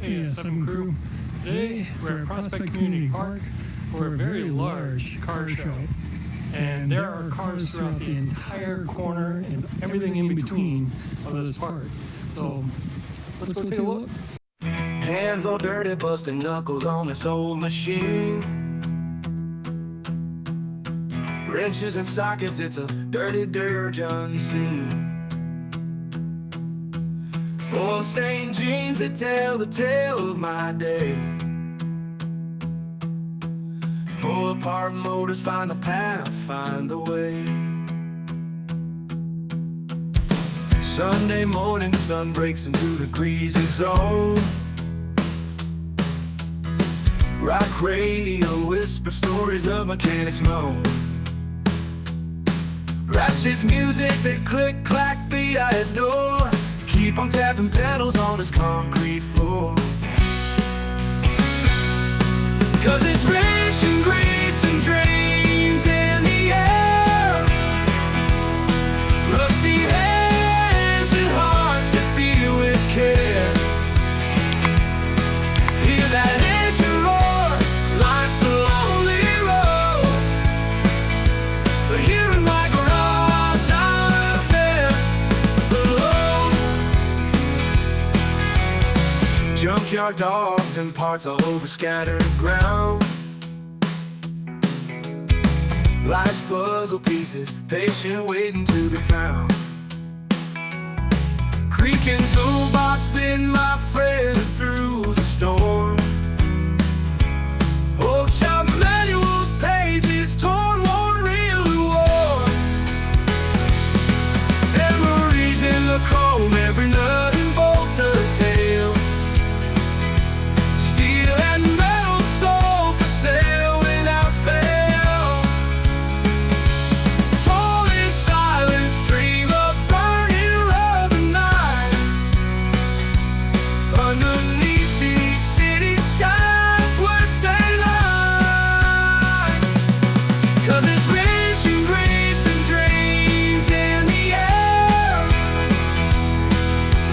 SeadogSeven crew. Today we're at Prospect Community Park for a very large car show. And there are cars throughout the entire corner and everything in between of this park. So let's go take a look. Hands all dirty, busting knuckles on this old machine. Wrenches and sockets, it's a dirty dirge unseen. Oil-stained jeans that tell the tale of my day. Pull apart motors, find the path, find the way. Sunday morning, sun breaks into the greasy zone. Rock radio whisper stories of mechanics moan. Ratchet's music that click-clack beat I adore. Keep on tapping pedals on this concrete floor. Cause it's rich and grease and dreams in the air. Rusty hands and hearts that beat with care. Hear that engine roar, life's a lonely road. But here in my garage I've been alone. Junkyard dogs and parts all over scattered ground. Life's puzzle pieces, patient waiting to be found. Creaking toolbox been my friend through the storm. Old shop manuals, pages torn, worn really warm. Memories in the chrome, every nut and bolt to the tail. Steel and metal sold for sale without fail. Tall in silence, dream of burning rubber nights. Underneath these city skies where stay lights. Cause it's rich and grease and dreams in the air.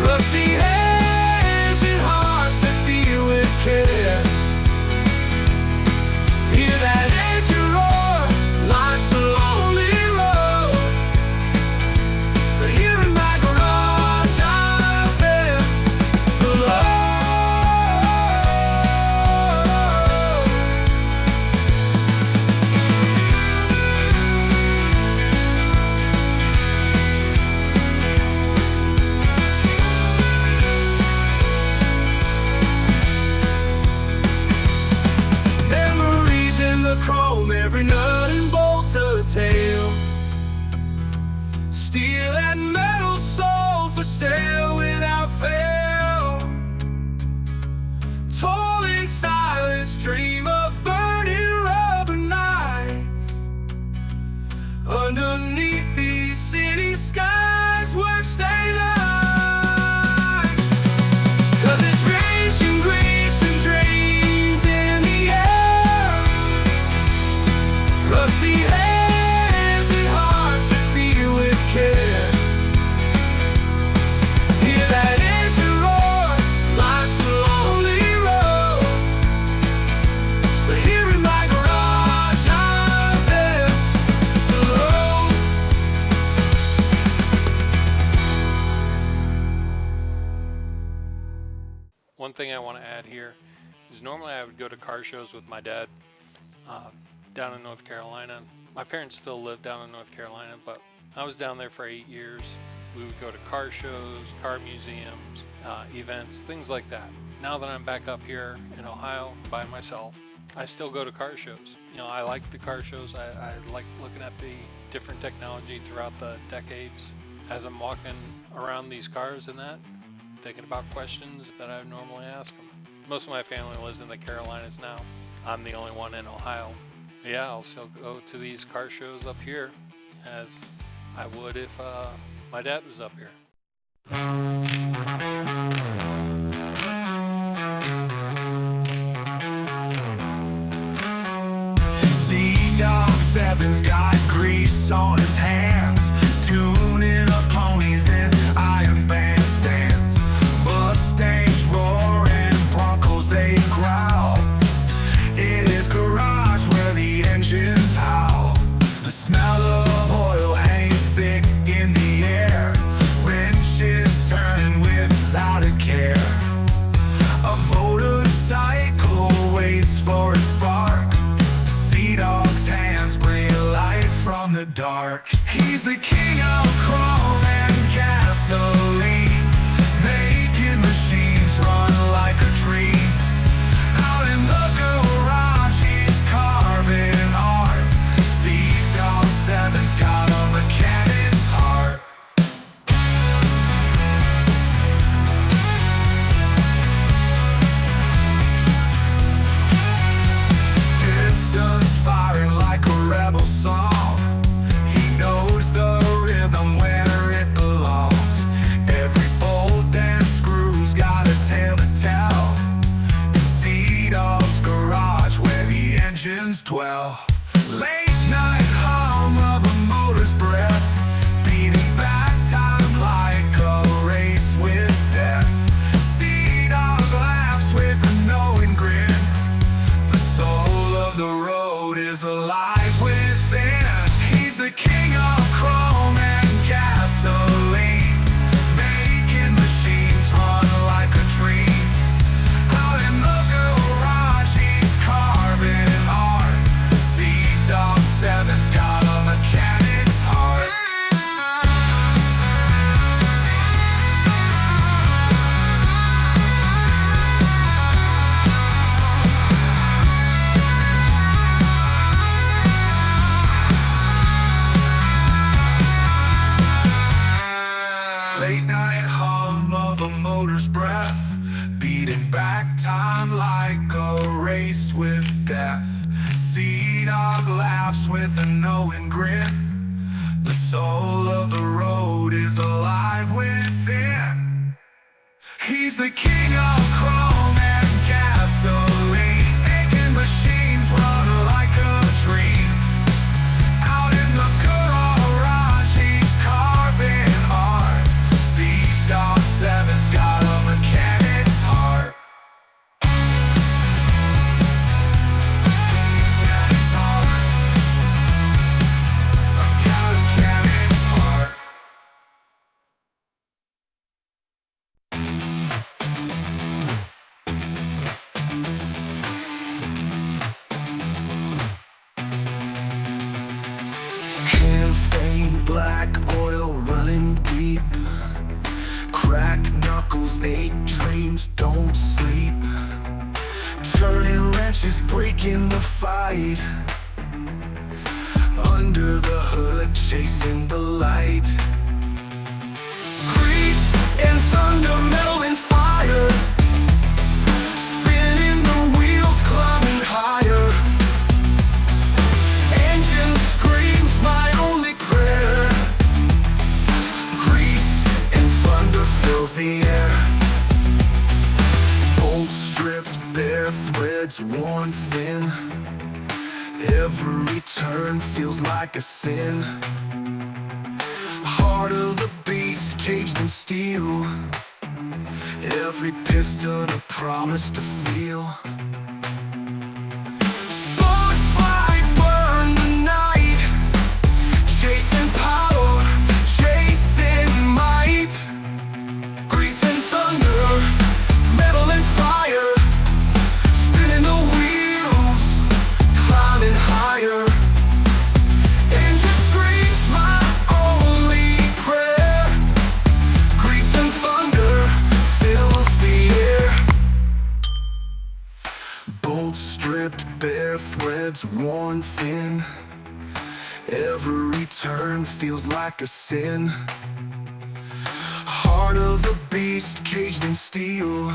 Rusty hands and hearts that beat with care. Hear that engine roar, life's a lonely road. But here in my garage I've been memories in the chrome, every nut and bolt to the tail. Steel and metal sold for sale without fail. Tall in silence, dream of burning rubber nights. Underneath these city skies work stay lights. Cause it's rich and grease and dreams in the air. Rusty hands and hearts that beat with care. Hear that engine roar, life's a lonely road. But here in my garage I've been alone. One thing I want to add here is normally I would go to car shows with my dad down in North Carolina. My parents still live down in North Carolina, but I was down there for 8 years. We would go to car shows, car museums, events, things like that. Now that I'm back up here in Ohio by myself, I still go to car shows. You know, I like the car shows. I like looking at the different technology throughout the decades. As I'm walking around these cars and that, thinking about questions that I would normally ask them. Most of my family lives in the Carolinas now. I'm the only one in Ohio. Yeah, I'll still go to these car shows up here as I would if my dad was up here. SeadogSeven's got grease on his hands, tuning up ponies in iron bandstands. Mustangs roaring, dark. He's the king of chrome and gasoline, making machines run like a dream. Out in the garage he's carving art. SeadogSeven's got a mechanic's heart. Pistons firing like a rebel song. He knows the rhythm where it belongs. Every bolt and screw's got a tale to tell. In Seadog's garage where the engines dwell. Late night hum of a motor's breath, beating back time like a race with death. Seadog laughs with a knowing grin. The soul of the road is alive within. He's the king of chrome and gasoline, making machines run like a dream. Out in the garage he's carving art. SeadogSeven's got a mechanic's heart. Late night hum of a motor's breath, beating back time like a race with death. Seadog laughs with a knowing grin. The soul of the road is alive within. He's the king of chrome and gasoline, making machines run like a dream. Out in the garage he's carving art. SeadogSeven's got a mechanic's heart. Mechanic's heart. I've got a mechanic's heart. Hand-stained black oil running deep. Cracked knuckles, ache dreams, don't sleep. Turning wrenches, breaking the fight. Under the hood, chasing the light. Grease and thunder, metal and fire. Spinning the wheels, climbing higher. Engine screams, my only prayer. Grease and thunder fills the air. Bolts stripped, bare threads worn thin. Every turn feels like a sin. Heart of the beast, caged in steel. Every piston a promise to feel. Sparks fly, burn the night. Chasing power, chasing might. Grease and thunder, metal and fire. Spinning the wheels, climbing higher. Engine screams, my only prayer. Grease and thunder fills the air. Bolts stripped, bare threads worn thin. Every turn feels like a sin. Heart of the beast, caged in steel.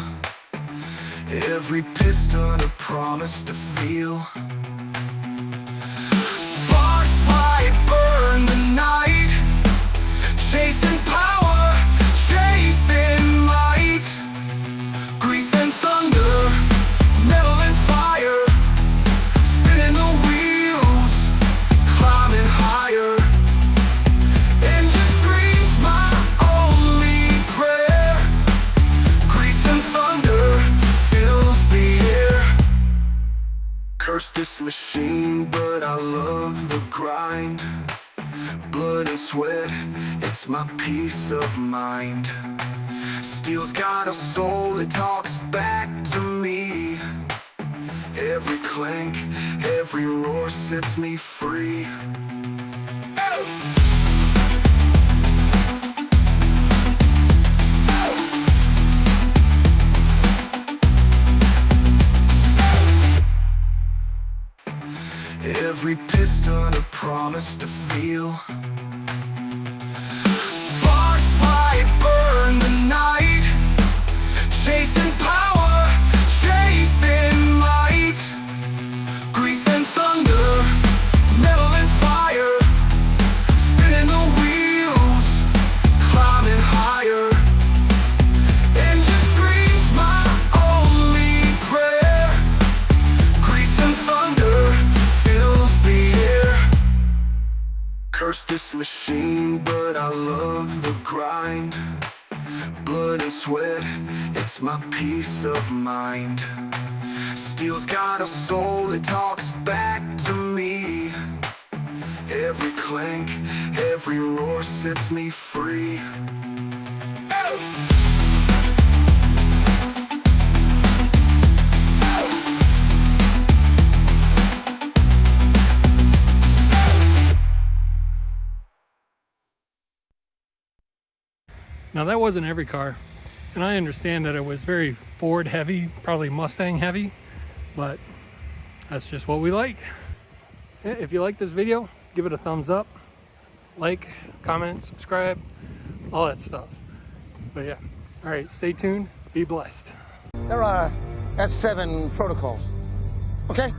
Every piston a promise to feel. Sparks fly, burn the night. Chasing power, chasing might. Grease and thunder, metal and fire. Spinning the wheels, climbing higher. Engine screams, my only prayer. Grease and thunder fills the air. Curse this machine, but I love the grind. Blood and sweat, it's my peace of mind. Steel's got a soul that talks back to me. Every clank, every roar sets me free. never promised to feel. Sparks fly, burn the night, chasing power, chasing might. Grease and thunder, metal and fire, spinning the wheels, climbing higher. Engine screams my only prayer. Grease and thunder fills the air. Curse this machine, but I love the grind. Blood and sweat, it's my peace of mind. Steel's got a soul, it talks back to me. Every clank, every roar sets me free. Now that wasn't every car, and I understand that it was very Ford heavy, probably Mustang heavy, but that's just what we like. If you like this video, give it a thumbs up, like, comment, subscribe, all that stuff. But yeah, all right, stay tuned, be blessed. There are S7 protocols, okay?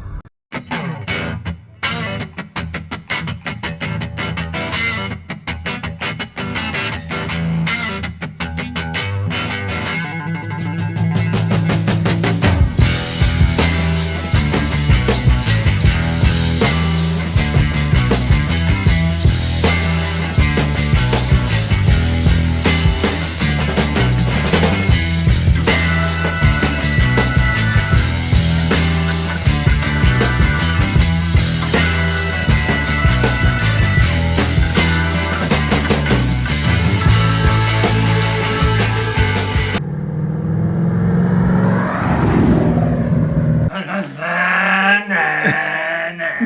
Nah, nah, nah.